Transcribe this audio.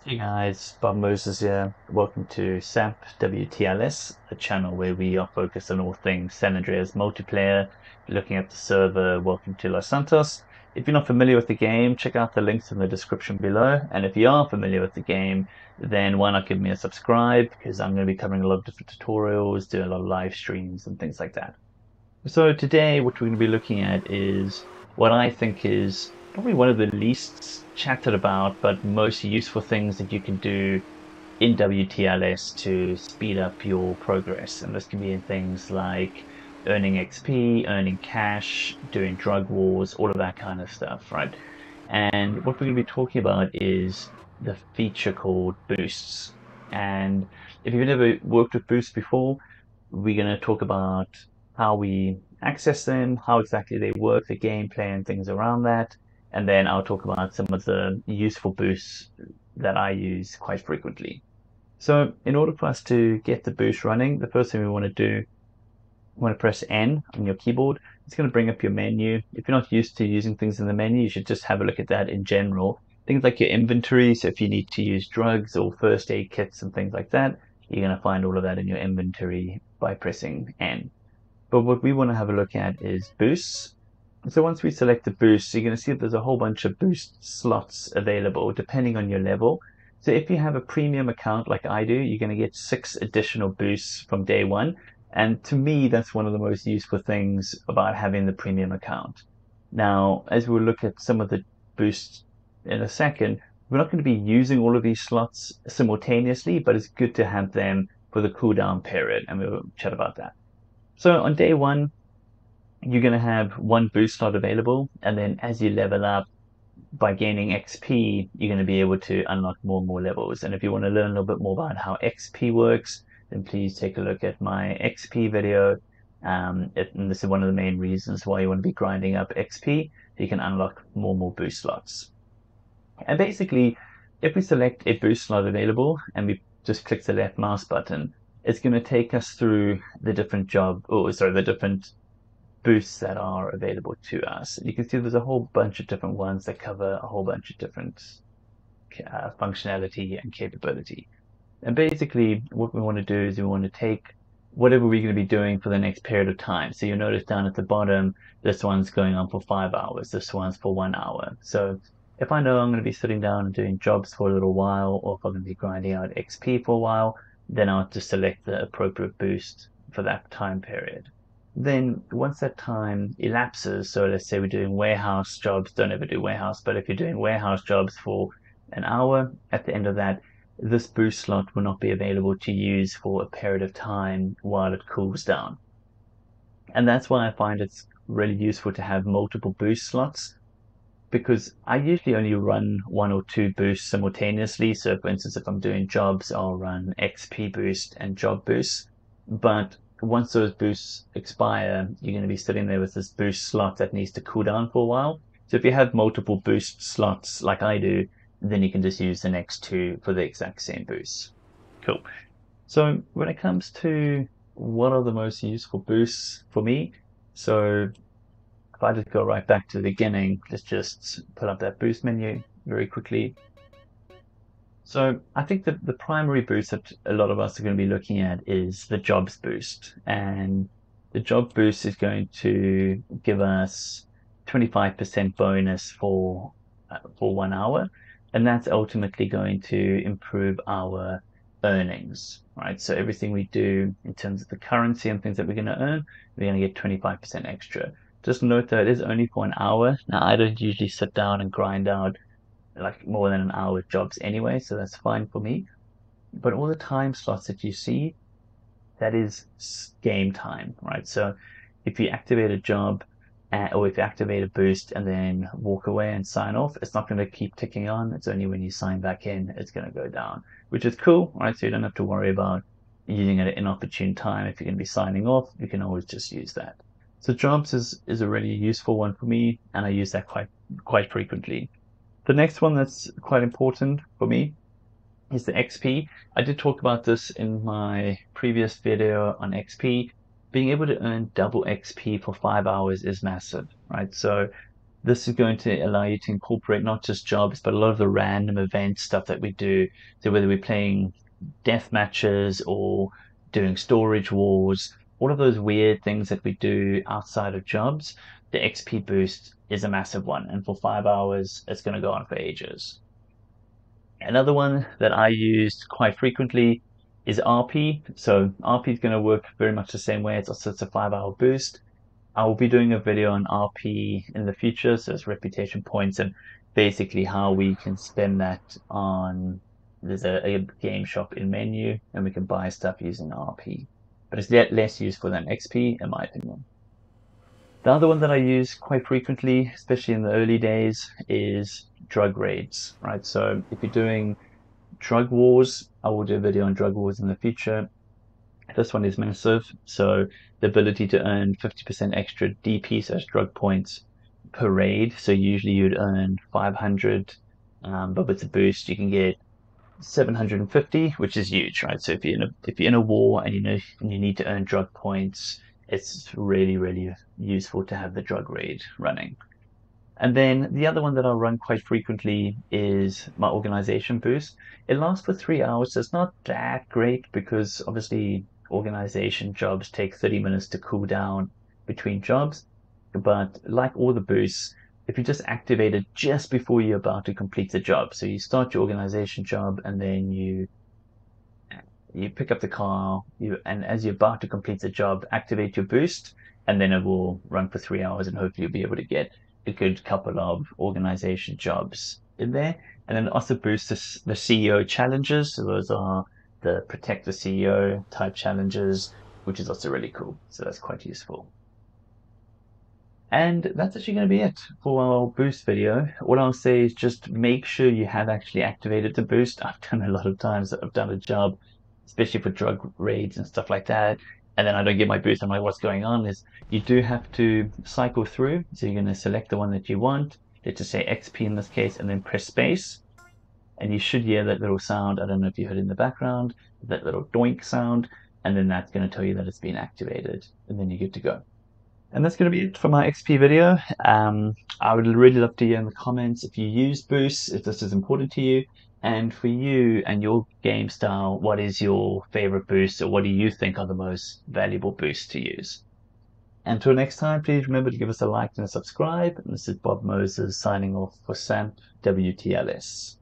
Hey guys, Bob Moses here. Welcome to SAMP WTLS, a channel where we are focused on all things San Andreas multiplayer, looking at the server Welcome to Los Santos. If you're not familiar with the game, check out the links in the description below. And if you are familiar with the game, then why not give me a subscribe, because I'm going to be covering a lot of different tutorials, doing a lot of live streams and things like that. So today, what we're going to be looking at is what I think is probably one of the least chatted about, but most useful things that you can do in WTLS to speed up your progress. And this can be in things like earning XP, earning cash, doing drug wars, all of that kind of stuff, right? And what we're going to be talking about is the feature called boosts. And if you've never worked with boosts before, we're going to talk about how we access them, how exactly they work, the gameplay and things around that. And then I'll talk about some of the useful boosts that I use quite frequently. So in order for us to get the boost running, the first thing we want to do, we want to press N on your keyboard. It's going to bring up your menu. If you're not used to using things in the menu, you should just have a look at that in general. Things like your inventory, so if you need to use drugs or first aid kits and things like that, you're going to find all of that in your inventory by pressing N. But what we want to have a look at is boosts. So once we select the boost, you're going to see that there's a whole bunch of boost slots available depending on your level. So if you have a premium account like I do, you're going to get 6 additional boosts from day one. And to me, that's one of the most useful things about having the premium account. Now, as we'll look at some of the boosts in a second, we're not going to be using all of these slots simultaneously, but it's good to have them for the cooldown period, and we'll chat about that. So on day one, you're going to have one boost slot available, and then as you level up by gaining XP, you're going to be able to unlock more and more levels. And if you want to learn a little bit more about how XP works, then please take a look at my XP video. And this is one of the main reasons why you want to be grinding up XP, so you can unlock more and more boost slots. And basically, if we select a boost slot available and we just click the left mouse button, it's going to take us through the different the different boosts that are available to us. You can see there's a whole bunch of different ones that cover a whole bunch of different functionality and capability. And basically, what we want to do is we want to take whatever we're going to be doing for the next period of time. So you'll notice down at the bottom, this one's going on for 5 hours, this one's for 1 hour. So if I know I'm going to be sitting down and doing jobs for a little while, or if I'm going to be grinding out XP for a while, then I'll just select the appropriate boost for that time period. Then once that time elapses, so let's say we're doing warehouse jobs, don't ever do warehouse, but if you're doing warehouse jobs for an hour, at the end of that, this boost slot will not be available to use for a period of time while it cools down. And that's why I find it's really useful to have multiple boost slots, because I usually only run 1 or 2 boosts simultaneously. So for instance, if I'm doing jobs, I'll run XP boost and job boost. But once those boosts expire, you're going to be sitting there with this boost slot that needs to cool down for a while. So if you have multiple boost slots like I do, then you can just use the next 2 for the exact same boost. Cool. So when it comes to what are the most useful boosts for me, so if I just go right back to the beginning, let's just pull up that boost menu very quickly. So I think that the primary boost that a lot of us are going to be looking at is the jobs boost. And the job boost is going to give us 25% bonus for 1 hour. And that's ultimately going to improve our earnings, right? So everything we do in terms of the currency and things that we're going to earn, we're going to get 25% extra. Just note that it is only for an hour. Now, I don't usually sit down and grind out like more than an hour jobs anyway, so that's fine for me. But all the time slots that you see, that is game time, right? So if you activate a job or if you activate a boost and then walk away and sign off, it's not going to keep ticking on. It's only when you sign back in, it's going to go down, which is cool, right? So you don't have to worry about using it at an inopportune time. If you're going to be signing off, you can always just use that. So jobs is a really useful one for me, and I use that quite frequently. The next one that's quite important for me is the XP. I did talk about this in my previous video on XP. Being able to earn double XP for 5 hours is massive, right? So this is going to allow you to incorporate not just jobs, but a lot of the random event stuff that we do. So whether we're playing death matches or doing storage wars, all of those weird things that we do outside of jobs, the XP boost is a massive one. And for 5 hours, it's going to go on for ages. Another one that I use quite frequently is RP. So RP is going to work very much the same way. It's a 5 hour boost. I will be doing a video on RP in the future, so it's reputation points and basically how we can spend that on. There's a game shop in menu, and we can buy stuff using RP, but it's yet less useful than XP, in my opinion. The other one that I use quite frequently, especially in the early days, is drug raids, right? So if you're doing drug wars, I will do a video on drug wars in the future. This one is massive. So the ability to earn 50% extra DP, so that's drug points per raid. So usually you'd earn 500, but with the boost you can get 750, which is huge, right? So if you're in a war and you need to earn drug points, it's really useful to have the drug raid running. And then the other one that I'll run quite frequently is my organization boost. It lasts for 3 hours, so it's not that great because obviously organization jobs take 30 minutes to cool down between jobs. But like all the boosts, if you just activate it just before you're about to complete the job, so you start your organization job and then you pick up the car, and as you're about to complete the job, activate your boost, and then it will run for 3 hours, and hopefully you'll be able to get a good couple of organization jobs in there. And then also boosts the CEO challenges. So those are the protect the CEO type challenges, which is also really cool. So that's quite useful. And that's actually going to be it for our boost video. What I'll say is just make sure you have actually activated the boost. I've done a lot of times that I've done a job, especially for drug raids and stuff like that, and then I don't get my boost. I'm like, what's going on? Is you do have to cycle through. So you're going to select the one that you want. Let's just say XP in this case, and then press space. And you should hear that little sound. I don't know if you heard it in the background, that little doink sound. And then that's going to tell you that it's been activated. And then you're good to go. And that's going to be it for my XP video. I would really love to hear in the comments if you use boosts, if this is important to you. And for you and your game style, what is your favorite boost, or what do you think are the most valuable boosts to use? Until next time, please remember to give us a like and a subscribe. And this is Bob Moses signing off for SAMP WTLS.